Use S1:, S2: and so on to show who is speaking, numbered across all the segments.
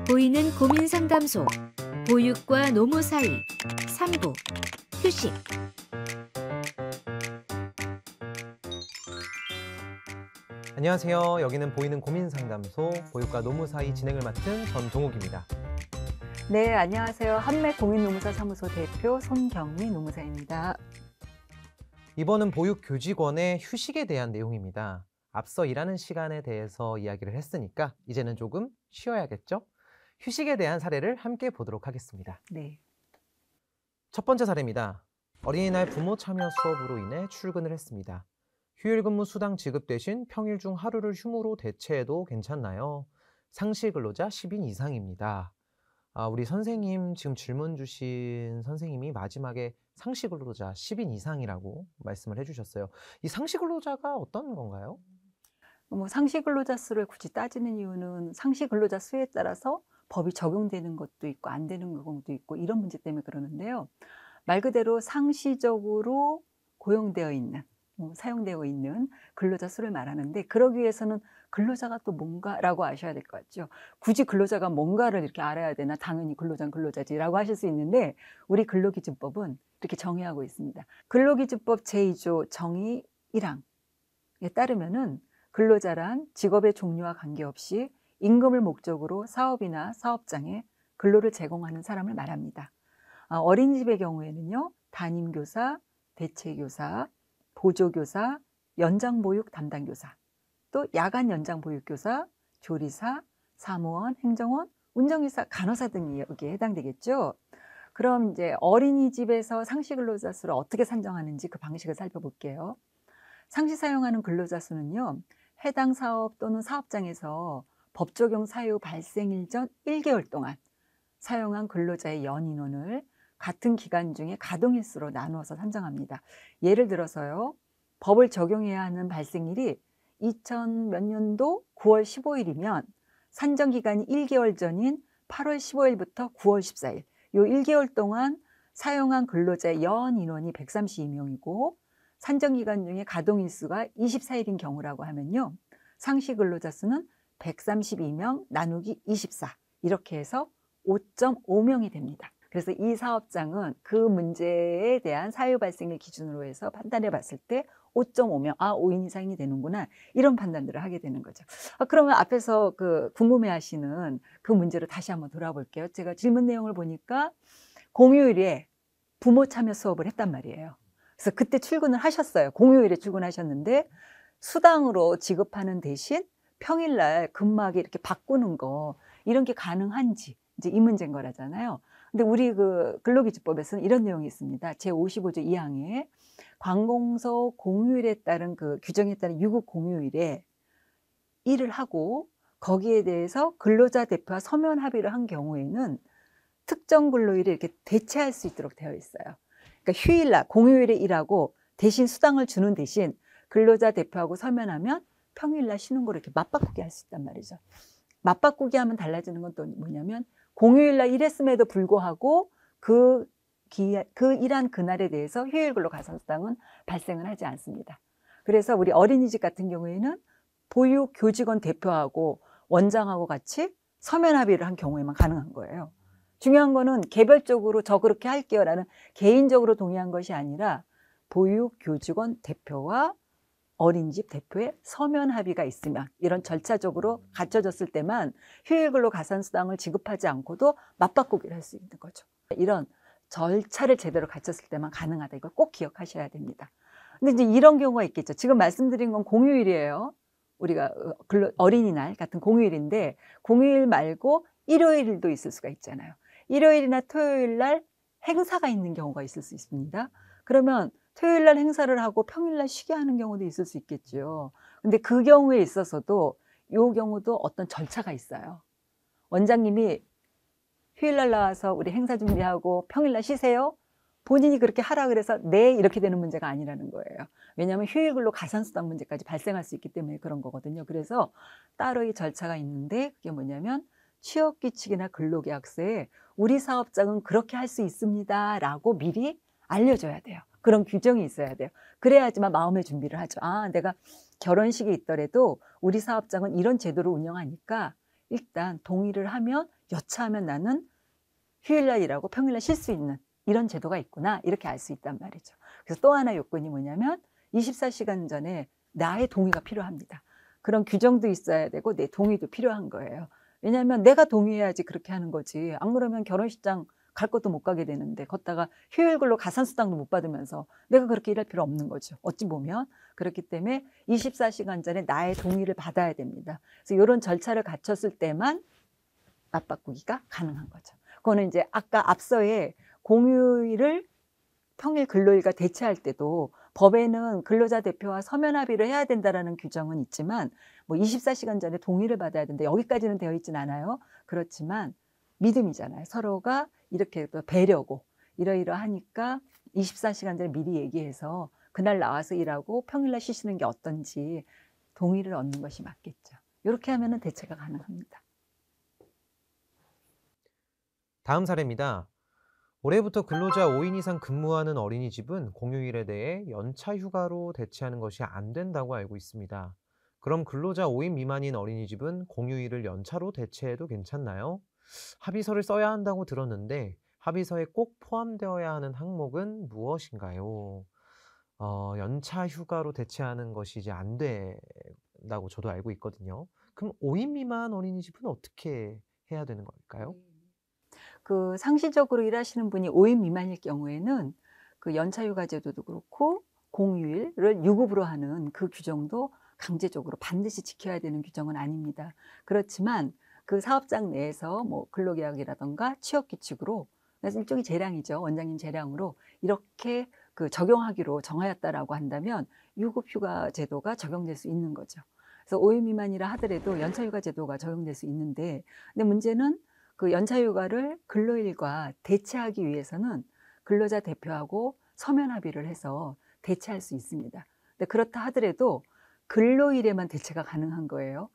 S1: 보이는 고민상담소, 보육과 노무 사이, 3부, 휴식.
S2: 안녕하세요. 여기는 보이는 고민상담소, 보육과 노무 사이 진행을 맡은 전동욱입니다.
S3: 네, 안녕하세요. 한맥공인노무사 사무소 대표 손경미 노무사입니다.
S2: 이번은 보육교직원의 휴식에 대한 내용입니다. 앞서 일하는 시간에 대해서 이야기를 했으니까 이제는 조금 쉬어야겠죠? 휴식에 대한 사례를 함께 보도록 하겠습니다.
S3: 네.
S2: 첫 번째 사례입니다. 어린이날 부모 참여 수업으로 인해 출근을 했습니다. 휴일 근무 수당 지급 대신 평일 중 하루를 휴무로 대체해도 괜찮나요? 상시 근로자 10인 이상입니다. 우리 선생님, 지금 질문 주신 선생님이 마지막에 상시 근로자 10인 이상이라고 말씀을 해주셨어요. 이 상시 근로자가 어떤 건가요?
S3: 상시 근로자 수를 굳이 따지는 이유는 상시 근로자 수에 따라서 법이 적용되는 것도 있고 안 되는 경우도 있고 이런 문제 때문에 그러는데요. 말 그대로 상시적으로 고용되어 있는, 사용되어 있는 근로자 수를 말하는데, 그러기 위해서는 근로자가 또 뭔가라고 아셔야 될 것 같죠. 굳이 근로자가 뭔가를 이렇게 알아야 되나? 당연히 근로자는 근로자지라고 하실 수 있는데, 우리 근로기준법은 이렇게 정의하고 있습니다. 근로기준법 제2조 정의 1항에 따르면은 근로자란 직업의 종류와 관계없이 임금을 목적으로 사업이나 사업장에 근로를 제공하는 사람을 말합니다. 어린이집의 경우에는요, 담임교사, 대체교사, 보조교사, 연장보육 담당교사, 또 야간 연장보육교사, 조리사, 사무원, 행정원, 운전기사, 간호사 등이 여기에 해당되겠죠. 그럼 이제 어린이집에서 상시 근로자 수를 어떻게 산정하는지 그 방식을 살펴볼게요. 상시 사용하는 근로자 수는요, 해당 사업 또는 사업장에서 법 적용 사유 발생일 전 1개월 동안 사용한 근로자의 연인원을 같은 기간 중에 가동일수로 나누어서 산정합니다. 예를 들어서요, 법을 적용해야 하는 발생일이 2000 몇 년도 9월 15일이면 산정기간이 1개월 전인 8월 15일부터 9월 14일, 이 1개월 동안 사용한 근로자의 연인원이 132명이고 산정기간 중에 가동일수가 24일인 경우라고 하면요, 상시 근로자 수는 132명 나누기 24, 이렇게 해서 5.5명이 됩니다. 그래서 이 사업장은 그 문제에 대한 사유 발생을 기준으로 해서 판단해 봤을 때 5.5명, 5인 이상이 되는구나, 이런 판단들을 하게 되는 거죠. 그러면 앞에서 궁금해 하시는 그 문제로 다시 한번 돌아볼게요. 제가 질문 내용을 보니까 공휴일에 부모 참여 수업을 했단 말이에요. 그래서 그때 출근을 하셨어요. 공휴일에 출근하셨는데 수당으로 지급하는 대신 평일날 근무하게 이렇게 바꾸는 거, 이런 게 가능한지, 이제 이 문제인 거라잖아요. 근데 우리 근로기준법에서는 이런 내용이 있습니다. 제55조 2항에 관공서 공휴일에 따른 규정에 따른 유급 공휴일에 일을 하고 거기에 대해서 근로자 대표와 서면 합의를 한 경우에는 특정 근로일을 이렇게 대체할 수 있도록 되어 있어요. 그러니까 휴일날, 공휴일에 일하고 대신 수당을 주는 대신 근로자 대표하고 서면하면 평일날 쉬는 거를 이렇게 맞바꾸게 할 수 있단 말이죠. 맞바꾸기 하면 달라지는 건 또 뭐냐면, 공휴일날 일했음에도 불구하고 그 일한 그날에 대해서 휴일 근로 가산수당은 발생을 하지 않습니다. 그래서 우리 어린이집 같은 경우에는 보육 교직원 대표하고 원장하고 같이 서면 합의를 한 경우에만 가능한 거예요. 중요한 거는 개별적으로 저 그렇게 할게요라는 개인적으로 동의한 것이 아니라 보육 교직원 대표와 어린이집 대표의 서면 합의가 있으면, 이런 절차적으로 갖춰졌을 때만 휴일 근로 가산수당을 지급하지 않고도 맞바꾸기를 할 수 있는 거죠. 이런 절차를 제대로 갖췄을 때만 가능하다. 이걸 꼭 기억하셔야 됩니다. 근데 이제 이런 경우가 있겠죠. 지금 말씀드린 건 공휴일이에요. 우리가 어린이날 같은 공휴일인데, 공휴일 말고 일요일도 있을 수가 있잖아요. 일요일이나 토요일 날 행사가 있는 경우가 있을 수 있습니다. 그러면 토요일 날 행사를 하고 평일 날 쉬게 하는 경우도 있을 수 있겠죠. 근데 그 경우에 있어서도 이 경우도 어떤 절차가 있어요. 원장님이 휴일 날 나와서 우리 행사 준비하고 평일 날 쉬세요, 본인이 그렇게 하라 그래서 네, 이렇게 되는 문제가 아니라는 거예요. 왜냐하면 휴일 근로 가산수당 문제까지 발생할 수 있기 때문에 그런 거거든요. 그래서 따로의 절차가 있는데, 그게 뭐냐면 취업규칙이나 근로계약서에 우리 사업장은 그렇게 할 수 있습니다 라고 미리 알려줘야 돼요. 그런 규정이 있어야 돼요. 그래야지만 마음의 준비를 하죠. 내가 결혼식이 있더라도 우리 사업장은 이런 제도로 운영하니까 일단 동의를 하면 여차하면 나는 휴일날 일하고 평일날 쉴 수 있는 이런 제도가 있구나 이렇게 알 수 있단 말이죠. 그래서 또 하나 요건이 뭐냐면 24시간 전에 나의 동의가 필요합니다. 그런 규정도 있어야 되고 내 동의도 필요한 거예요. 왜냐하면 내가 동의해야지 그렇게 하는 거지. 안 그러면 결혼식장 갈 것도 못 가게 되는데 걷다가 휴일 근로 가산수당도 못 받으면서 내가 그렇게 일할 필요 없는 거죠. 어찌 보면. 그렇기 때문에 24시간 전에 나의 동의를 받아야 됩니다. 그래서 이런 절차를 갖췄을 때만 맞바꾸기가 가능한 거죠. 그거는 이제 아까 앞서의 공휴일을 평일 근로일과 대체할 때도 법에는 근로자 대표와 서면 합의를 해야 된다라는 규정은 있지만 뭐 24시간 전에 동의를 받아야 된다. 여기까지는 되어 있진 않아요. 그렇지만 믿음이잖아요. 서로가 이렇게 배려고 이러이러하니까 24시간 전에 미리 얘기해서 그날 나와서 일하고 평일날 쉬시는 게 어떤지 동의를 얻는 것이 맞겠죠. 이렇게 하면은 대체가 가능합니다.
S2: 다음 사례입니다. 올해부터 근로자 5인 이상 근무하는 어린이집은 공휴일에 대해 연차 휴가로 대체하는 것이 안 된다고 알고 있습니다. 그럼 근로자 5인 미만인 어린이집은 공휴일을 연차로 대체해도 괜찮나요? 합의서를 써야 한다고 들었는데 합의서에 꼭 포함되어야 하는 항목은 무엇인가요? 연차 휴가로 대체하는 것이 이제 안 된다고 저도 알고 있거든요. 그럼 5인 미만 어린이집은 어떻게 해야 되는 걸까요?
S3: 그 상시적으로 일하시는 분이 5인 미만일 경우에는 그 연차휴가 제도도 그렇고 공휴일을 유급으로 하는 그 규정도 강제적으로 반드시 지켜야 되는 규정은 아닙니다. 그렇지만 그 사업장 내에서 뭐 근로계약이라던가 취업규칙으로 그래서 일종의 재량이죠. 원장님 재량으로 이렇게 그 적용하기로 정하였다라고 한다면 유급휴가 제도가 적용될 수 있는 거죠. 그래서 5인 미만이라 하더라도 연차휴가 제도가 적용될 수 있는데 근데 문제는 그 연차휴가를 근로일과 대체하기 위해서는 근로자 대표하고 서면 합의를 해서 대체할 수 있습니다. 근데 그렇다 하더라도 근로일에만 대체가 가능한 거예요.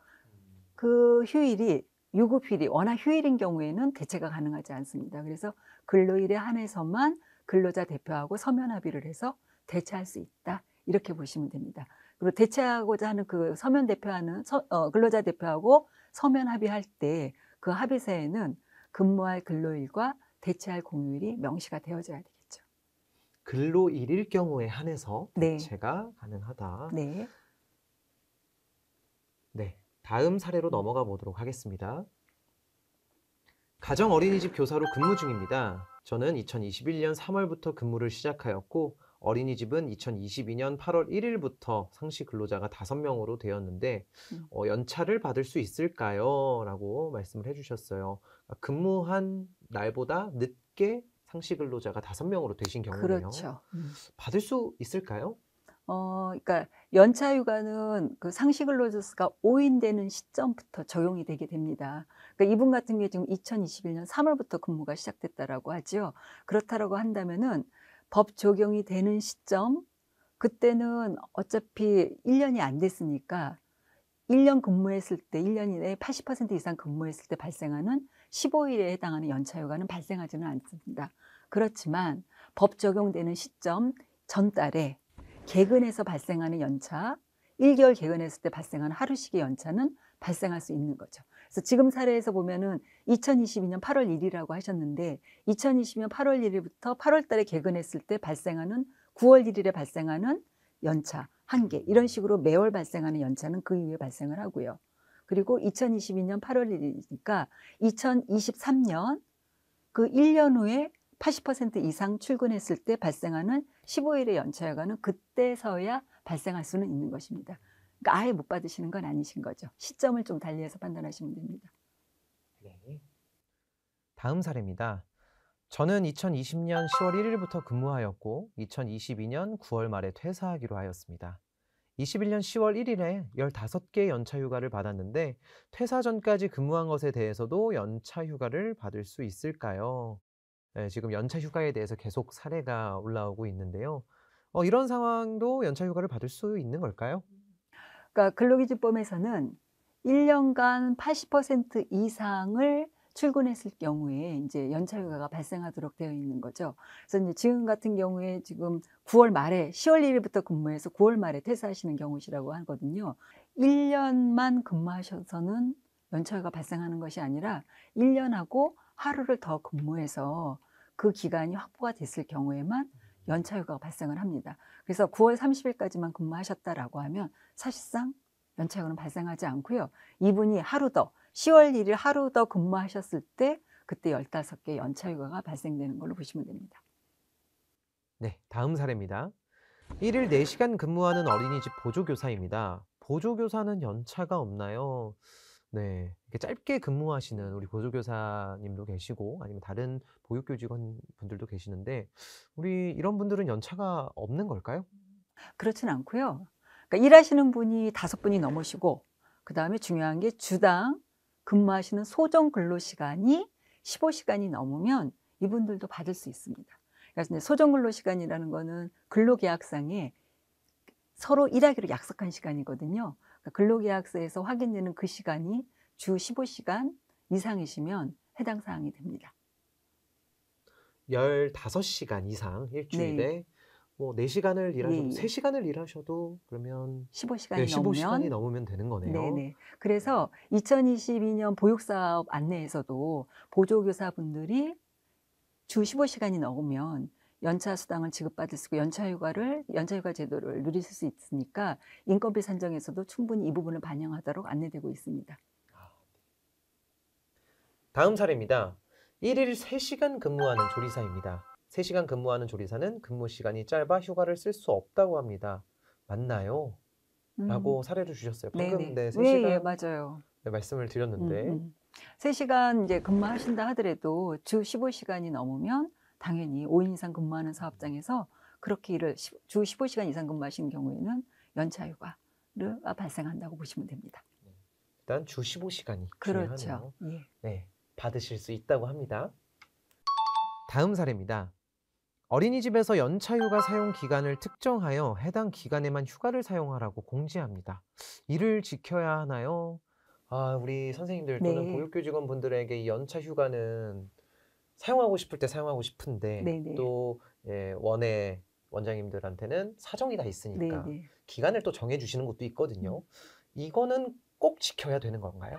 S3: 그 휴일이 유급휴일이 워낙 휴일인 경우에는 대체가 가능하지 않습니다. 그래서 근로일에 한해서만 근로자 대표하고 서면 합의를 해서 대체할 수 있다. 이렇게 보시면 됩니다. 그리고 대체하고자 하는 그 서면 대표하는 근로자 대표하고 서면 합의할 때 그 합의서에는 근무할 근로일과 대체할 공휴일이 명시가 되어져야 되겠죠.
S2: 근로일일 경우에 한해서
S3: 네.
S2: 대체가 가능하다.
S3: 네.
S2: 네, 다음 사례로 넘어가 보도록 하겠습니다. 가정 어린이집 교사로 근무 중입니다. 저는 2021년 3월부터 근무를 시작하였고 어린이집은 2022년 8월 1일부터 상시 근로자가 5명으로 되었는데 연차를 받을 수 있을까요? 라고 말씀을 해주셨어요. 근무한 날보다 늦게 상시 근로자가 5명으로 되신 경우네요.
S3: 그렇죠.
S2: 받을 수 있을까요?
S3: 그러니까 연차휴가는 그 상시 근로자 수가 5인 되는 시점부터 적용이 되게 됩니다. 그러니까 이분 같은 경우에 지금 2021년 3월부터 근무가 시작됐다라고 하죠. 그렇다라고 한다면은 법 적용이 되는 시점, 그때는 어차피 1년이 안 됐으니까 1년 근무했을 때 1년 이내에 80% 이상 근무했을 때 발생하는 15일에 해당하는 연차휴가는 발생하지는 않습니다. 그렇지만 법 적용되는 시점 전달에 개근해서 발생하는 연차, 1개월 개근했을 때 발생하는 하루씩의 연차는 발생할 수 있는 거죠. 그래서 지금 사례에서 보면은 2022년 8월 1일이라고 하셨는데 2022년 8월 1일부터 8월 달에 개근했을 때 발생하는 9월 1일에 발생하는 연차 1개 이런 식으로 매월 발생하는 연차는 그 이후에 발생을 하고요. 그리고 2022년 8월 1일이니까 2023년 그 1년 후에 80% 이상 출근했을 때 발생하는 15일의 연차휴가는 그때서야 발생할 수는 있는 것입니다. 그러니까 아예 못 받으시는 건 아니신 거죠. 시점을 좀 달리해서 판단하시면 됩니다.
S2: 네. 다음 사례입니다. 저는 2020년 10월 1일부터 근무하였고 2022년 9월 말에 퇴사하기로 하였습니다. 21년 10월 1일에 15개 연차휴가를 받았는데 퇴사 전까지 근무한 것에 대해서도 연차휴가를 받을 수 있을까요? 네, 지금 연차휴가에 대해서 계속 사례가 올라오고 있는데요. 이런 상황도 연차휴가를 받을 수 있는 걸까요?
S3: 그러니까 근로기준법에서는 1년간 80% 이상을 출근했을 경우에 이제 연차휴가가 발생하도록 되어 있는 거죠. 그래서 이제 지금 같은 경우에 지금 9월 말에 10월 1일부터 근무해서 9월 말에 퇴사하시는 경우시라고 하거든요. 1년만 근무하셔서는 연차휴가 발생하는 것이 아니라 1년하고 하루를 더 근무해서 그 기간이 확보가 됐을 경우에만 연차휴가가 발생을 합니다. 그래서 9월 30일까지만 근무하셨다라고 하면 사실상 연차휴가는 발생하지 않고요. 이분이 하루 더 10월 1일 하루 더 근무하셨을 때 그때 15개 연차휴가가 발생되는 걸로 보시면 됩니다.
S2: 네, 다음 사례입니다. 1일 4시간 근무하는 어린이집 보조교사입니다. 보조교사는 연차가 없나요? 네, 이렇게 짧게 근무하시는 우리 보조교사님도 계시고 아니면 다른 보육교직원 분들도 계시는데 우리 이런 분들은 연차가 없는 걸까요?
S3: 그렇진 않고요. 그러니까 일하시는 분이 5분이 넘으시고 그다음에 중요한 게 주당 근무하시는 소정 근로시간이 15시간이 넘으면 이분들도 받을 수 있습니다. 그래서 이제 소정 근로시간이라는 거는 근로계약상에 서로 일하기로 약속한 시간이거든요. 그러니까 근로계약서에서 확인되는 그 시간이 주 15시간 이상이시면 해당 사항이 됩니다.
S2: 15시간 이상 일주일에 뭐 4시간을 일하셔도
S3: 예.
S2: 3시간을 일하셔도 그러면
S3: 15시간이
S2: 15시간이
S3: 넘으면
S2: 넘으면 되는 거네요.
S3: 네네. 그래서 2022년 보육사업 안내에서도 보조교사분들이 주 15시간이 넘으면 연차 수당을 지급받을 수 있고 연차휴가 제도를 누리실 수 있으니까 인건비 산정에서도 충분히 이 부분을 반영하도록 안내되고 있습니다.
S2: 다음 사례입니다. 1일 3시간 근무하는 조리사입니다. 3시간 근무하는 조리사는 근무 시간이 짧아 휴가를 쓸 수 없다고 합니다. 맞나요? 라고 사례를 주셨어요. 방금 네, 3시간
S3: 예, 맞아요.
S2: 네, 말씀을 드렸는데
S3: 3시간 이제 근무하신다 하더라도 주 15시간이 넘으면 당연히 5인 이상 근무하는 사업장에서 그렇게 일을 주 15시간 이상 근무하시는 경우에는 연차휴가가 발생한다고 보시면 됩니다.
S2: 일단 주 15시간이
S3: 그렇죠.
S2: 중요하네요.
S3: 예.
S2: 네, 받으실 수 있다고 합니다. 다음 사례입니다. 어린이집에서 연차휴가 사용 기간을 특정하여 해당 기간에만 휴가를 사용하라고 공지합니다. 이를 지켜야 하나요? 우리 선생님들 또는
S3: 네.
S2: 보육교직원분들에게 이 연차휴가는 사용하고 싶을 때 사용하고 싶은데
S3: 네네.
S2: 또 원장님들한테는 사정이 다 있으니까
S3: 네네.
S2: 기간을 또 정해주시는 것도 있거든요. 이거는 꼭 지켜야 되는 건가요?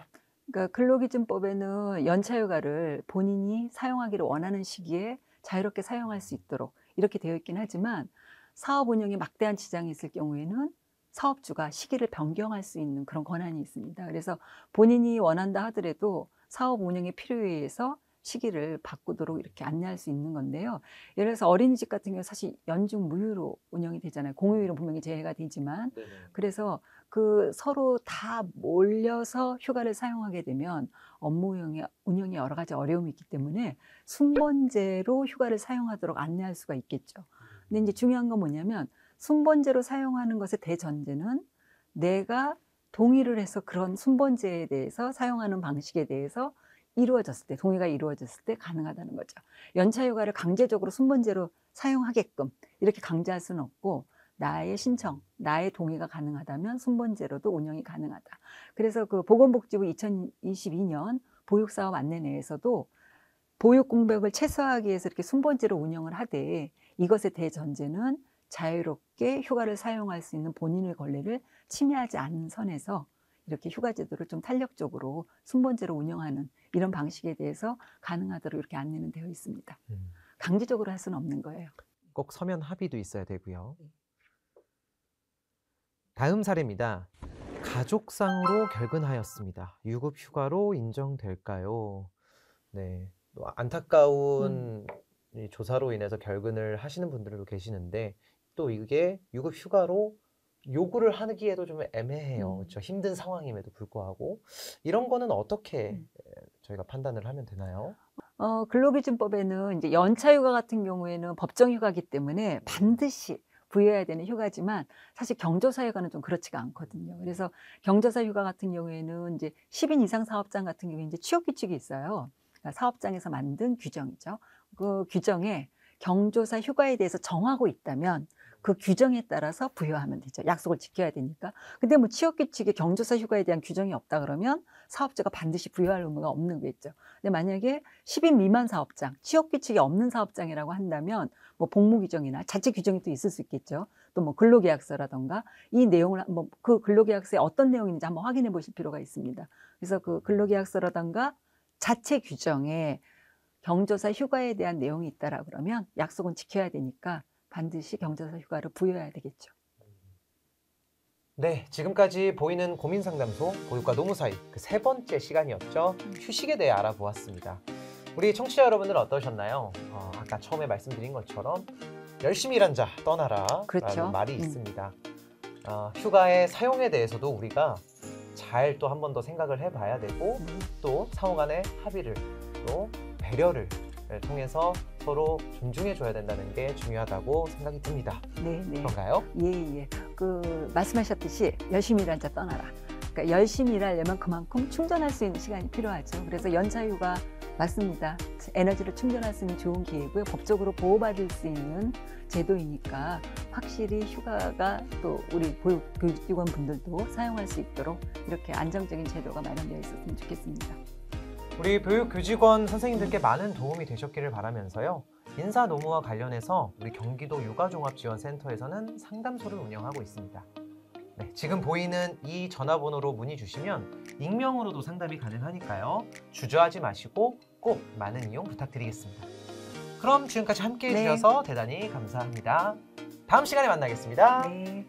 S3: 그러니까 근로기준법에는 연차휴가를 본인이 사용하기를 원하는 시기에 자유롭게 사용할 수 있도록 이렇게 되어 있긴 하지만 사업 운영에 막대한 지장이 있을 경우에는 사업주가 시기를 변경할 수 있는 그런 권한이 있습니다. 그래서 본인이 원한다 하더라도 사업 운영의 필요에 의해서 시기를 바꾸도록 이렇게 안내할 수 있는 건데요. 예를 들어서 어린이집 같은 경우 사실 연중 무휴로 운영이 되잖아요. 공휴일은 분명히 제외가 되지만 그래서 그 서로 다 몰려서 휴가를 사용하게 되면 업무 운영에 여러 가지 어려움이 있기 때문에 순번제로 휴가를 사용하도록 안내할 수가 있겠죠. 근데 이제 중요한 건 뭐냐면 순번제로 사용하는 것의 대전제는 내가 동의를 해서 그런 순번제에 대해서 사용하는 방식에 대해서 이루어졌을 때, 동의가 이루어졌을 때 가능하다는 거죠. 연차휴가를 강제적으로 순번제로 사용하게끔 이렇게 강제할 수는 없고 나의 신청, 나의 동의가 가능하다면 순번제로도 운영이 가능하다. 그래서 그 보건복지부 2022년 보육사업 안내 내에서도 보육 공백을 최소화하기 위해서 이렇게 순번제로 운영을 하되 이것의 대전제는 자유롭게 휴가를 사용할 수 있는 본인의 권리를 침해하지 않는 선에서 이렇게 휴가 제도를 좀 탄력적으로 순번제로 운영하는 이런 방식에 대해서 가능하도록 이렇게 안내는 되어 있습니다. 강제적으로 할 수는 없는 거예요.
S2: 꼭 서면 합의도 있어야 되고요. 다음 사례입니다. 가족상으로 결근하였습니다. 유급 휴가로 인정될까요? 네, 또 안타까운 이 조사로 인해서 결근을 하시는 분들도 계시는데 또 이게 유급 휴가로 요구를 하기에도 좀 애매해요. 그렇죠? 힘든 상황임에도 불구하고 이런 거는 어떻게 저희가 판단을 하면 되나요?
S3: 근로기준법에는 이제 연차휴가 같은 경우에는 법정휴가이기 때문에 반드시 부여해야 되는 휴가지만 사실 경조사휴가는 좀 그렇지가 않거든요. 그래서 경조사휴가 같은 경우에는 이제 10인 이상 사업장 같은 경우에 이제 취업규칙이 있어요. 그러니까 사업장에서 만든 규정이죠. 그 규정에 경조사 휴가에 대해서 정하고 있다면 그 규정에 따라서 부여하면 되죠. 약속을 지켜야 되니까. 근데 뭐 취업규칙에 경조사 휴가에 대한 규정이 없다 그러면 사업자가 반드시 부여할 의무가 없는 거겠죠. 근데 만약에 10인 미만 사업장, 취업규칙이 없는 사업장이라고 한다면 뭐 복무 규정이나 자체 규정이 또 있을 수 있겠죠. 또 뭐 근로계약서라든가 이 내용을 한번 그 근로계약서에 어떤 내용인지 한번 확인해 보실 필요가 있습니다. 그래서 그 근로계약서라든가 자체 규정에 경조사 휴가에 대한 내용이 있다라 그러면 약속은 지켜야 되니까 반드시 경조사 휴가를 부여해야 되겠죠.
S2: 네, 지금까지 보이는 고민상담소 보육과 노무 사이 그 세 번째 시간이었죠. 휴식에 대해 알아보았습니다. 우리 청취자 여러분들은 어떠셨나요? 아까 처음에 말씀드린 것처럼 열심히 일한 자 떠나라
S3: 그렇죠.
S2: 라는 말이 있습니다. 휴가의 사용에 대해서도 우리가 잘 또 한 번 더 생각을 해봐야 되고 또 상호 간의 합의를 또 배려를 통해서 서로 존중해줘야 된다는 게 중요하다고 생각이 듭니다.
S3: 네, 네.
S2: 그런가요?
S3: 예. 그 말씀하셨듯이 열심히 일한 자 떠나라. 그러니까 열심히 일하려면 그만큼 충전할 수 있는 시간이 필요하죠. 그래서 연차휴가 맞습니다. 에너지를 충전할 수 있는 좋은 기회고요. 법적으로 보호받을 수 있는 제도이니까 확실히 휴가가 또 우리 교직원 분들도 사용할 수 있도록 이렇게 안정적인 제도가 마련되어 있었으면 좋겠습니다.
S2: 우리 교육교직원 선생님들께 많은 도움이 되셨기를 바라면서요. 인사노무와 관련해서 우리 경기도 육아종합지원센터에서는 상담소를 운영하고 있습니다. 네, 지금 보이는 이 전화번호로 문의 주시면 익명으로도 상담이 가능하니까요. 주저하지 마시고 꼭 많은 이용 부탁드리겠습니다. 그럼 지금까지 함께해 주셔서 대단히 감사합니다. 다음 시간에 만나겠습니다.
S3: 네.